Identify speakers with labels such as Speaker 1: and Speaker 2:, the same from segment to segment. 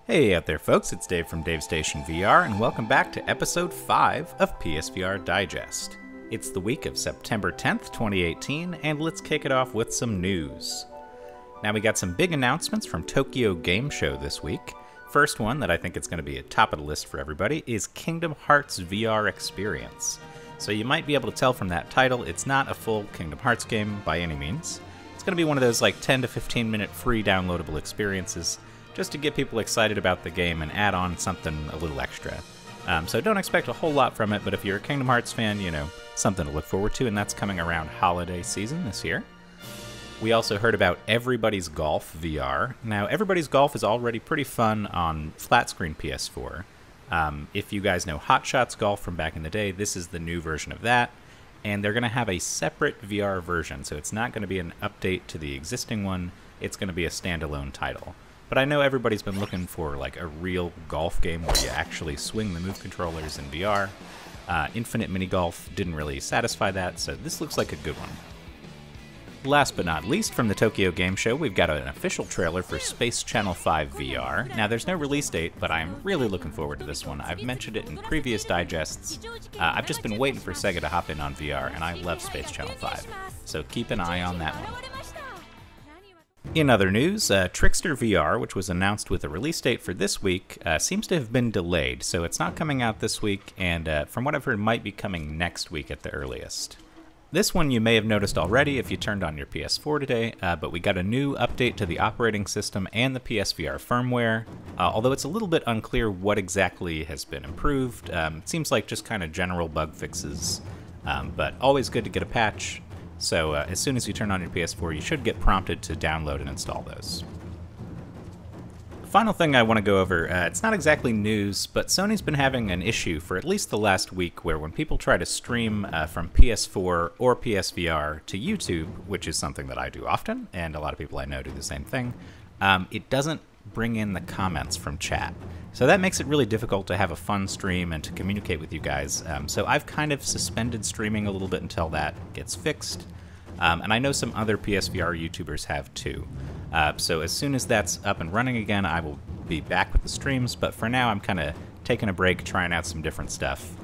Speaker 1: Hey out there folks, it's Dave from Davestation VR, and welcome back to episode 5 of PSVR Digest. It's the week of September 10th, 2018, and let's kick it off with some news. Now we got some big announcements from Tokyo Game Show this week. First one that I think is going to be at top of the list for everybody is Kingdom Hearts VR Experience. So you might be able to tell from that title, it's not a full Kingdom Hearts game by any means. It's going to be one of those like 10 to 15 minute free downloadable experiences, just to get people excited about the game and add on something a little extra. So don't expect a whole lot from it, but if you're a Kingdom Hearts fan, you know, something to look forward to, and that's coming around holiday season this year. We also heard about Everybody's Golf VR. Now, Everybody's Golf is already pretty fun on flat-screen PS4. If you guys know Hot Shots Golf from back in the day, this is the new version of that, and they're going to have a separate VR version, so it's not going to be an update to the existing one, it's going to be a standalone title. But I know everybody's been looking for like a real golf game where you actually swing the move controllers in VR. Infinite Mini Golf didn't really satisfy that, so this looks like a good one. Last but not least, from the Tokyo Game Show, we've got an official trailer for Space Channel 5 VR. Now, there's no release date, but I'm really looking forward to this one. I've mentioned it in previous digests. I've just been waiting for Sega to hop in on VR, and I love Space Channel 5. So keep an eye on that one. In other news, Trickster VR, which was announced with a release date for this week, seems to have been delayed, so it's not coming out this week, and from what I've heard, might be coming next week at the earliest. This one you may have noticed already if you turned on your PS4 today, but we got a new update to the operating system and the PSVR firmware, although it's a little bit unclear what exactly has been improved. It seems like just kind of general bug fixes, but always good to get a patch. So as soon as you turn on your PS4, you should get prompted to download and install those. Final thing I want to go over, it's not exactly news, but Sony's been having an issue for at least the last week where when people try to stream from PS4 or PSVR to YouTube, which is something that I do often, and a lot of people I know do the same thing, it doesn't bring in the comments from chat. So that makes it really difficult to have a fun stream and to communicate with you guys. So I've kind of suspended streaming a little bit until that gets fixed. And I know some other PSVR YouTubers have too. So as soon as that's up and running again, I will be back with the streams. But for now, I'm kind of taking a break, trying out some different stuff.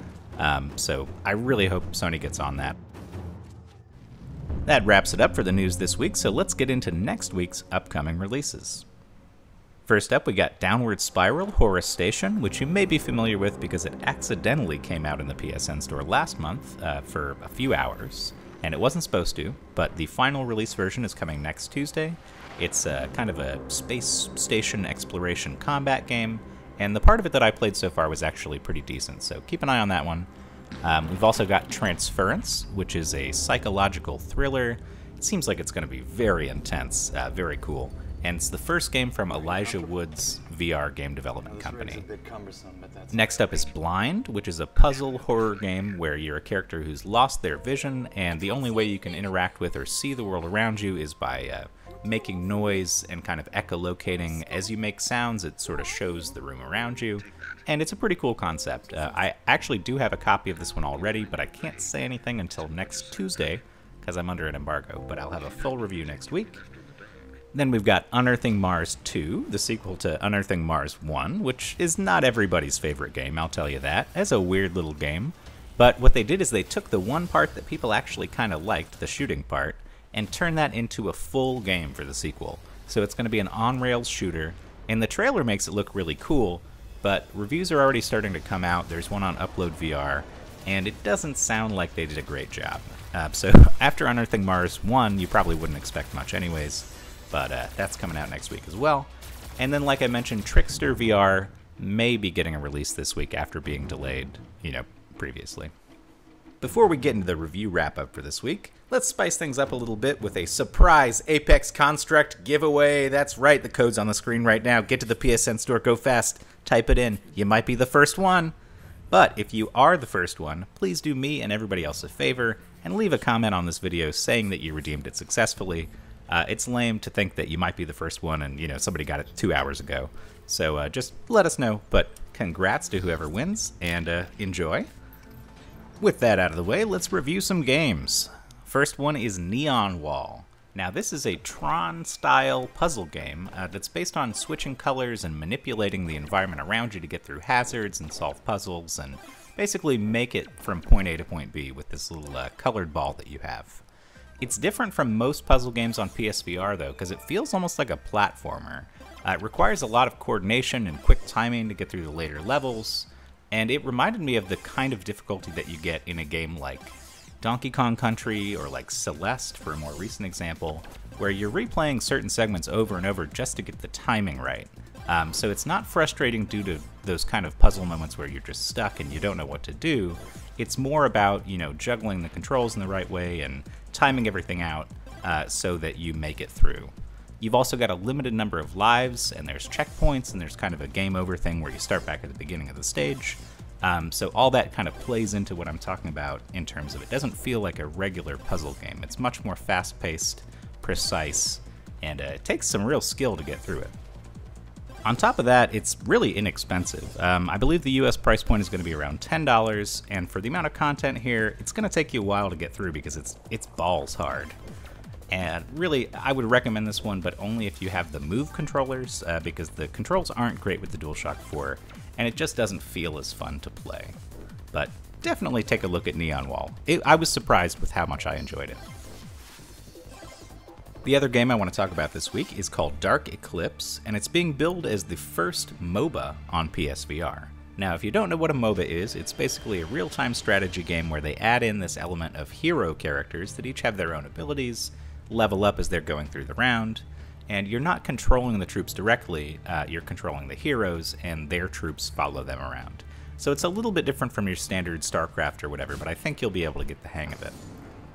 Speaker 1: So I really hope Sony gets on that. That wraps it up for the news this week, so let's get into next week's upcoming releases. First up, we got Downward Spiral Horror Station, which you may be familiar with because it accidentally came out in the PSN store last month for a few hours, and it wasn't supposed to, but the final release version is coming next Tuesday. It's kind of a space station exploration combat game, and the part of it that I played so far was actually pretty decent, so keep an eye on that one. We've also got Transference, which is a psychological thriller. It seems like it's going to be very intense, very cool. And it's the first game from Elijah Wood's VR game development company. Next up is Blind, which is a puzzle horror game where you're a character who's lost their vision, and the only way you can interact with or see the world around you is by making noise and kind of echolocating. As you make sounds, it sort of shows the room around you, and it's a pretty cool concept. I actually do have a copy of this one already, but I can't say anything until next Tuesday, because I'm under an embargo, but I'll have a full review next week. Then we've got Unearthing Mars 2, the sequel to Unearthing Mars 1, which is not everybody's favorite game, I'll tell you that. It's a weird little game. But what they did is they took the one part that people actually kind of liked, the shooting part, and turned that into a full game for the sequel. So it's going to be an on-rails shooter, and the trailer makes it look really cool, but reviews are already starting to come out. There's one on Upload VR, and it doesn't sound like they did a great job. So after Unearthing Mars 1, you probably wouldn't expect much anyways. But that's coming out next week as well. And then, like I mentioned, Trickster VR may be getting a release this week after being delayed, previously. Before we get into the review wrap-up for this week, let's spice things up a little bit with a surprise Apex Construct giveaway. That's right, the code's on the screen right now. Get to the PSN store, go fast, type it in. You might be the first one. But if you are the first one, please do me and everybody else a favor and leave a comment on this video saying that you redeemed it successfully. It's lame to think that you might be the first one and, somebody got it 2 hours ago. So just let us know, but congrats to whoever wins, and enjoy. With that out of the way, let's review some games. First one is Neonwall. Now, this is a Tron-style puzzle game that's based on switching colors and manipulating the environment around you to get through hazards and solve puzzles and basically make it from point A to point B with this little colored ball that you have. It's different from most puzzle games on PSVR, though, because it feels almost like a platformer. It requires a lot of coordination and quick timing to get through the later levels, and it reminded me of the kind of difficulty that you get in a game like Donkey Kong Country or like Celeste, for a more recent example, where you're replaying certain segments over and over just to get the timing right. So it's not frustrating due to those kind of puzzle moments where you're just stuck and you don't know what to do. It's more about, juggling the controls in the right way and timing everything out so that you make it through. You've also got a limited number of lives, and there's checkpoints, and there's kind of a game over thing where you start back at the beginning of the stage. So all that kind of plays into what I'm talking about in terms of it doesn't feel like a regular puzzle game. It's much more fast-paced, precise, and it takes some real skill to get through it. On top of that, it's really inexpensive. I believe the US price point is going to be around $10, and for the amount of content here, it's going to take you a while to get through because it's balls hard. And really, I would recommend this one, but only if you have the Move controllers, because the controls aren't great with the DualShock 4, and it just doesn't feel as fun to play. But definitely take a look at Neonwall. I was surprised with how much I enjoyed it. The other game I want to talk about this week is called Dark Eclipse, and it's being billed as the first MOBA on PSVR. Now, if you don't know what a MOBA is, it's basically a real-time strategy game where they add in this element of hero characters that each have their own abilities, level up as they're going through the round, and you're not controlling the troops directly, you're controlling the heroes, and their troops follow them around. So it's a little bit different from your standard StarCraft or whatever, but I think you'll be able to get the hang of it.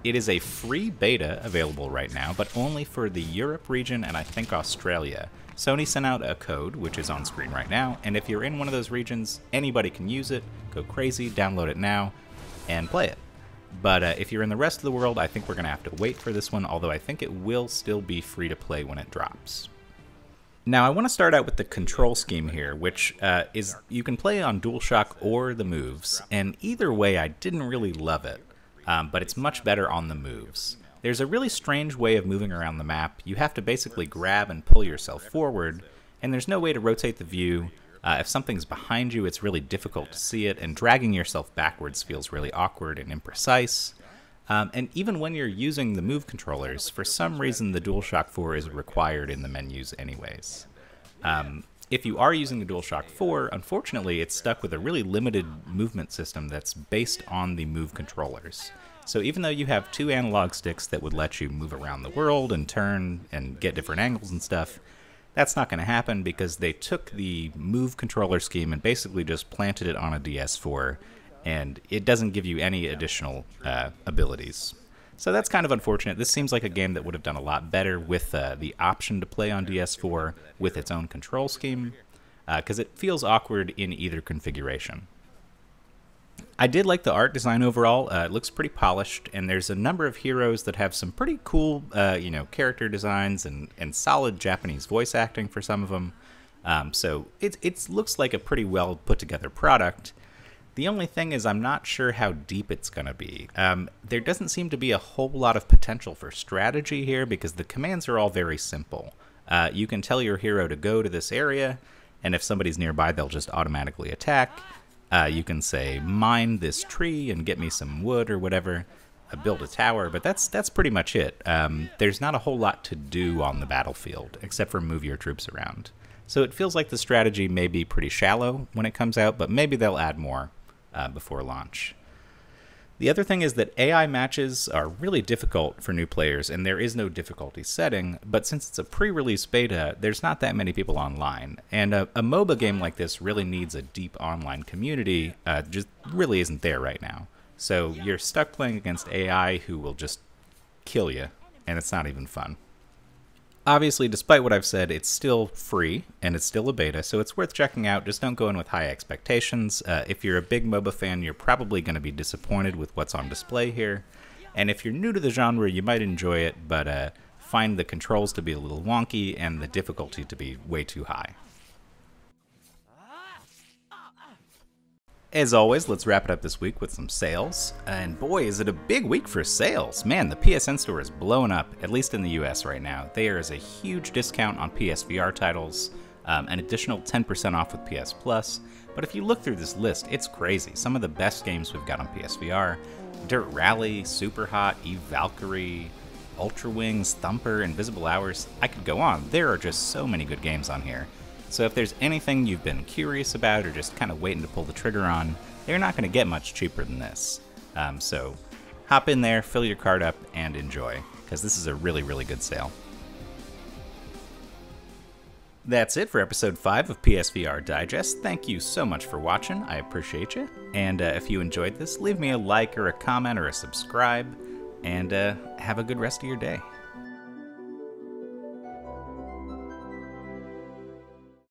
Speaker 1: It is a free beta available right now, but only for the Europe region and I think Australia. Sony sent out a code, which is on screen right now, and if you're in one of those regions, anybody can use it, go crazy, download it now, and play it. But if you're in the rest of the world, I think we're going to have to wait for this one, although I think it will still be free to play when it drops. Now, I want to start out with the control scheme here, which is you can play on DualShock or the Moves, and either way I didn't really love it. But it's much better on the Moves. There's a really strange way of moving around the map. You have to basically grab and pull yourself forward, and there's no way to rotate the view. If something's behind you, it's really difficult to see it, and dragging yourself backwards feels really awkward and imprecise. And even when you're using the Move controllers, for some reason the DualShock 4 is required in the menus anyways. If you are using the DualShock 4, unfortunately, it's stuck with a really limited movement system that's based on the Move controllers. So even though you have two analog sticks that would let you move around the world and turn and get different angles and stuff, that's not going to happen because they took the Move controller scheme and basically just planted it on a DS4, and it doesn't give you any additional abilities. So that's kind of unfortunate. This seems like a game that would have done a lot better with the option to play on DS4 with its own control scheme, because it feels awkward in either configuration. I did like the art design overall. It looks pretty polished, and there's a number of heroes that have some pretty cool, character designs and solid Japanese voice acting for some of them. So it looks like a pretty well put together product. The only thing is I'm not sure how deep it's going to be. There doesn't seem to be a whole lot of potential for strategy here because the commands are all very simple. You can tell your hero to go to this area, and if somebody's nearby, they'll just automatically attack. You can say, mine this tree and get me some wood or whatever, build a tower, but that's pretty much it. There's not a whole lot to do on the battlefield, except for move your troops around. So it feels like the strategy may be pretty shallow when it comes out, but maybe they'll add more before launch. The other thing is that AI matches are really difficult for new players, and there is no difficulty setting, but since it's a pre-release beta, there's not that many people online. And a MOBA game like this really needs a deep online community, just really isn't there right now. So you're stuck playing against AI who will just kill you, and it's not even fun. Obviously, despite what I've said, it's still free, and it's still a beta, so it's worth checking out. Just don't go in with high expectations. If you're a big MOBA fan, you're probably going to be disappointed with what's on display here. And if you're new to the genre, you might enjoy it, but find the controls to be a little wonky and the difficulty to be way too high. As always, let's wrap it up this week with some sales. And boy, is it a big week for sales. Man, the PSN store is blowing up, at least in the US right now. There is a huge discount on PSVR titles, an additional 10% off with PS Plus. But if you look through this list, it's crazy. Some of the best games we've got on PSVR: Dirt Rally, Super Hot, Eve Valkyrie, Ultra Wings, Thumper, Invisible Hours. I could go on. There are just so many good games on here. So if there's anything you've been curious about or just kind of waiting to pull the trigger on, they're not going to get much cheaper than this. So hop in there, fill your card up, and enjoy, because this is a really, really good sale. That's it for episode 5 of PSVR Digest. Thank you so much for watching. I appreciate you. And if you enjoyed this, leave me a like or a comment or a subscribe, and have a good rest of your day.